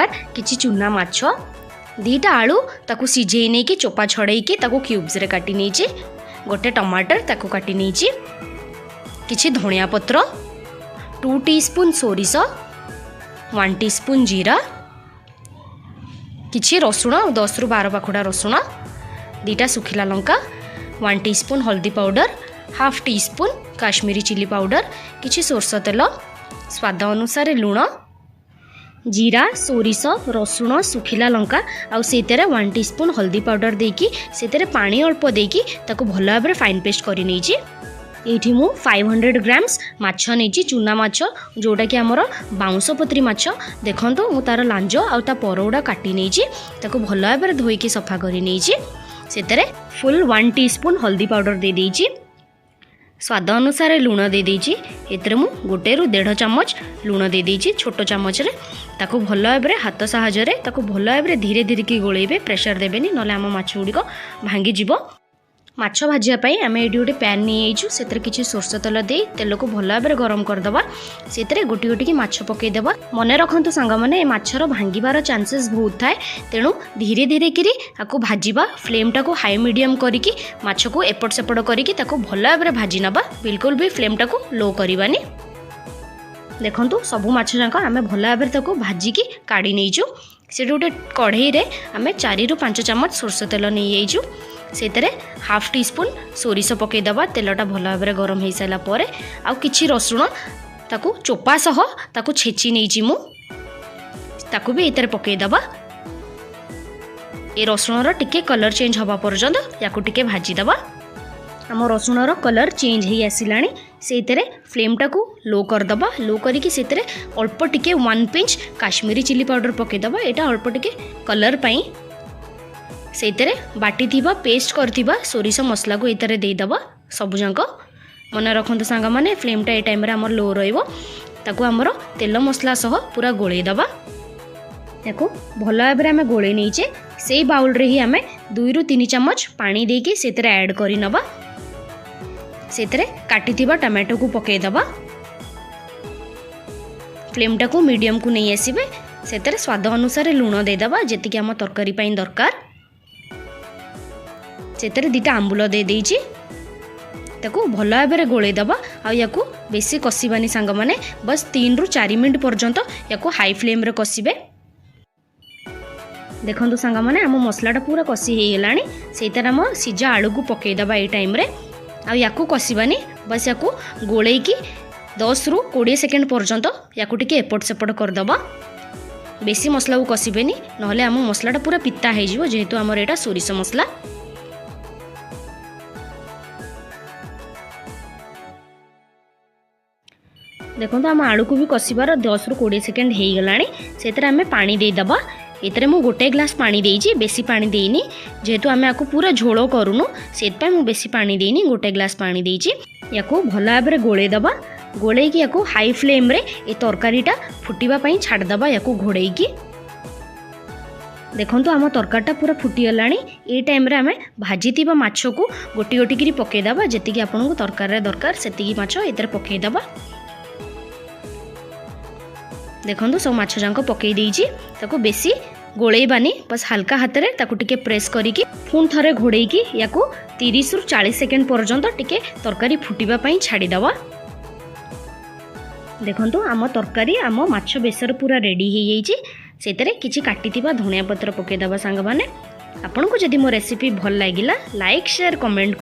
दरकार किछि चुना माछ, 2टा आलू ताकू सिझेई नहीं कि चोपा छड़ेई ताकू क्यूब्स रे काटी नहीं, गोटे टमाटर ताकू काटी नहीं, किछि धनिया पत्र, 2 टीस्पून सोरिष, 1 टीस्पून जीरा, किछि रसुण 10 रु 12 पाखुड़ा रसुण, 2टा सुखिला लंका, 1 टीस्पून हल्दी powder, half teaspoon Kashmiri chilli powder, किछि सोरष तेल, स्वाद अनुसार लुण, जीरा सोरिष रसुण सुखिला लंका आउ सेतेरे 1 टीस्पून हल्दी पाउडर देकी सेतेरे पानी अल्प देकी ताकू भल भाव फाइन पेस्ट करी नेछि। एठी मु 500 ग्राम्स माछ नेछि, चुना माछ जोटा कि हमर बाउंस पत्री माछ। देखंतु मु तार लांजो आउ ता परउडा काटी नेछि, ताकू भल भाव धोईकी सफा करी नेछि। सेतेरे फुल 1 टीस्पून हल्दी पाउडर दे देछि, स्वाद अनुसार लुण दे देछि। एतरे मु 1 रु 1.5 चम्मच लुण दे देछि छोटो चम्मच रे। ताकू भल भाव हाथ साहाय्य रे ताकू भल भाव धीरे धीरे की गोलेबे, प्रेशर देबेनी नले आम माछ गुड़िक भांगी जिवो। माछ भाजिया पई आमे एडी गोटे पैन नहीं आइछु, सेतरे किछि सोरष तेल दे तेल को भल भाव गरम करदबा, सेतरे गोटी गोटी की माछ पकई देबा। मने रखंतु सांग माने ए माछर भांगीबार चांसेस बहुत थाए, तेणु धीरे धीरे करी आकु भाजिबा। फ्लेम टाको हाई मीडियम करिकी माछ को एपट सेपट करिकी ताकू भल भाव भाजी नबा, बिल्कुल भी फ्लेम टाको लो करबानी। देखंतु सबु माछ जाक आमे भल भाव ताकू भाजिकी काढी नेइछु। से गोटे कढ़ई रे आमे 4 रु 5 चम्मच सोरष तेल नहीं आइछु, सेतरे हाफ टीस्पून सोरिष पकई दबा। तेलटा भल भाव गरम हो सारा पर आउ किछि रसुण ताकू चोपा सह ताकू छेची नेइछि मु, ताकू भी एतरे पकई दबा। ए रसुणर टिके कलर चेंज हवा पर्यंत याकू टिके भाजी दबा। आम रसुणर कलर चेंज हो आसिलानी, सेतरे फ्लेम टाकू लो करदबा। लो करिकी सेतरे अल्प टिके 1 पिंच काश्मीरी चिली पाउडर पकई दबा, एटा अल्प टिके कलर पई। सेतरे बाटी थिबा पेस्ट करथिबा सोरिष मसला को एतरे दे दबा सबु जांक। मन रखंतु सांग माने फ्लेम टा ए टाइम रे हमर लो रहइबो। ताकू हमर तेल मसला सह पूरा गोळे दबा। देखो भल भाव में आम गोळे नहींचे, से बाउल रे ही आम 2 रु 3 चम्मच पानी देकी सेतरे ऐड करी नबा। सेतरे काटी थिबा टमाटो को पकई दबा। फ्लेम टा को मीडियम को नहीं आसीबे, सेतरे स्वाद अनुसार लुण दे दबा जेति कि हम तरकारी पई दरकार। सेतरे 2टा आंबुल दे देइछि, ताकू भल भाव गोळे दबा। आ याकू बेसी कसिबानी सांग माने, बस 3 रु 4 मिनट पर्यंत याकू हाई फ्लेम रे कसिबे। देखंतु सांग माने आम मसलाटा पूरा कसी हे गेलानी, सेतार आम सिजा आलू को पकई दबा ए टाइम रे। आ याकू कसिबानी, बस याकू गोळेई की 10 रु 20 सेकेंड पर्यंत याकू टिके एपट सेपट कर दबा। बेसी मसला को कसिबेनी, नहले आम मसलाटा पूरा पिता हे जिवो, जेहेतु हमर एटा सोरिष मसला। देखो आम आलू को भी कसिबार 10 रु 20 सेकेंड हो गलानी। से आम पानी दे दबा। एतरे मु 1 ग्लास पानी देइछि, बेसी पानी देइनी, जेहेतु आमे आकु पूरा झोल करूनु सेतपय मु बेसी पानी देइनी, 1 ग्लास पानी देइछि। याकू भल भाव गोळे दबा। गोळे की याकू हाई फ्लेम रे ए तरकारीटा फुटिबा पई छाड़ दबा, याकू घोड़ेई की। देखंतु आम तरकारीटा पूरा फुटी गलानी। ए टाइम रे आमे भाजीतिबा माछ को गोटी गोटी करी पकई दबा, जेति कि आपनको तरकारी दरकार सेति माछ एतरे पकई दबा। देखंतु सब माछ जांको पकई देइछि, ताको बेसी गोळेबानी, बस हल्का हाथ रे ताको टिके प्रेस करिकी पुन थरे घोड़ेकी याकू 30 रु 40 सेकेंड पर्यंत टिके तरकारी फुटिबा पई छाड़ी दबा। देखंतु आम तरकारी आम माछ बेसर पूरा रेडी हो जाइछि। सेतरे किछि काटिथिबा धनिया पत्र पकई दबा सांग माने। आपनको जदि मो रेसिपी भल लागिला लाइक शेयर कमेंट